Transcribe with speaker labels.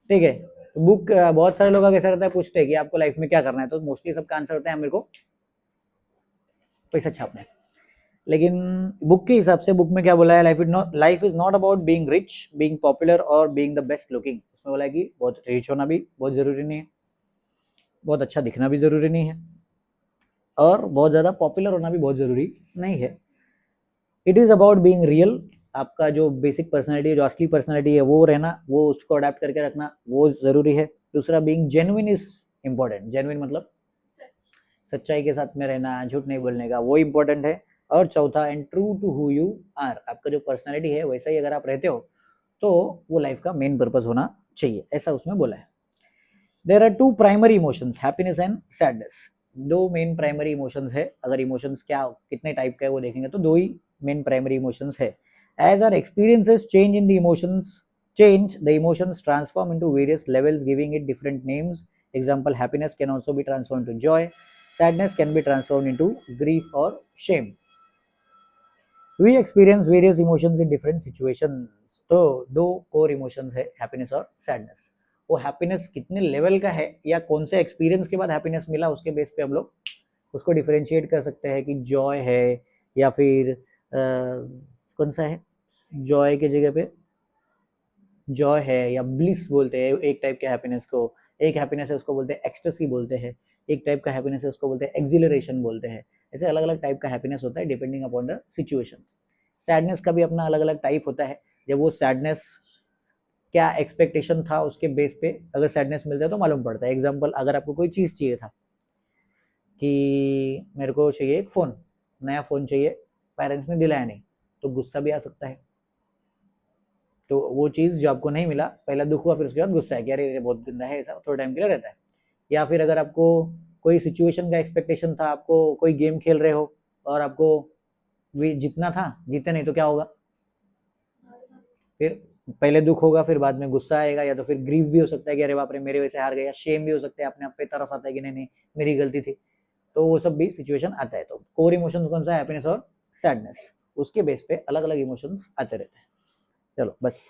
Speaker 1: ठीक है। तो बुक बहुत सारे लोग का कैसा रहता है, पूछते हैं कि आपको लाइफ में क्या करना है, तो मोस्टली सबका आंसर होता है मेरे को पैसा छापना है। लेकिन बुक के हिसाब से बुक में क्या बोला है, life is not about being rich, being popular और बीइंग द बेस्ट लुकिंग। उसमें बोला है कि बहुत रिच होना भी बहुत जरूरी नहीं है, बहुत अच्छा दिखना भी जरूरी नहीं है, और बहुत ज्यादा पॉपुलर होना भी बहुत जरूरी नहीं है। It is about being real. आपका जो बेसिक पर्सनैलिटी है, जो असली पर्सनैलिटी है वो रहना, वो उसको अडेप्ट करके रखना वो जरूरी है। दूसरा being genuine is important. Genuine मतलब सच्चाई के साथ में रहना, झूठ नहीं बोलने का, वो इम्पोर्टेंट है। और चौथा and true to who you are, आपका जो पर्सनैलिटी है वैसा ही अगर आप रहते हो तो वो लाइफ का मेन पर्पस होना चाहिए, ऐसा उसमें बोला है। There are two primary emotions, happiness and sadness. दो मेन प्राइमरी इमोशंस है। अगर इमोशंस क्या कितने टाइप का है वो देखेंगे तो दो ही मेन प्राइमरी इमोशंस है। As our experiences change in the emotions change, the emotions transform into various levels, giving it different names. Example, happiness can also be transformed into joy. Sadness can be transformed into grief or shame. We experience various emotions in different situations. तो दो core emotions है, happiness और sadness. वो happiness कितने level का है या कौन से एक्सपीरियंस के बाद हैप्पीनेस मिला, उसके बेस पे हम लोग उसको डिफरेंशिएट कर सकते हैं कि जॉय है या फिर कौन सा है, जॉय के जगह पे जॉय है या ब्लिस बोलते हैं एक टाइप के हैप्पीनेस को। एक हैप्पीनेस है उसको बोलते हैं एक्सटेसी बोलते हैं, एक टाइप का हैप्पीनेस है उसको बोलते हैं एक्सिलरेशन बोलते हैं। ऐसे अलग अलग टाइप का हैप्पीनेस होता है depending upon the situation. Sadness का भी अपना अलग अलग टाइप होता है। जब वो सैडनेस क्या एक्सपेक्टेशन था उसके बेस पे अगर सैडनेस मिलता है तो मालूम पड़ता है। एग्जाम्पल, अगर आपको कोई चीज़ चाहिए था कि मेरे को चाहिए एक फ़ोन, नया फ़ोन चाहिए, पेरेंट्स ने दिलाया नहीं, तो गुस्सा भी आ सकता है। तो वो चीज़ जो आपको नहीं मिला, पहला दुख हुआ, फिर उसके बाद गुस्सा है कि अरे ये बहुत गंदा है, ऐसा थोड़ा टाइम के लिए रहता है। या फिर अगर आपको कोई सिचुएशन का एक्सपेक्टेशन था, आपको कोई गेम खेल रहे हो और आपको जीतना था, जीते नहीं तो क्या होगा, फिर पहले दुख होगा, फिर बाद में गुस्सा आएगा, या तो फिर ग्रीव भी हो सकता है कि अरे बाप रे मेरे वजह से हार गया, शेम भी हो सकता है, अपने आप पे तरस आता है कि नहीं नहीं मेरी गलती थी। तो वो सब भी सिचुएशन आता है। तो कोर इमोशंस कौन सा है, हैप्पीनेस और सैडनेस, उसके बेस पे अलग अलग इमोशंस आते रहते हैं। चलो बस।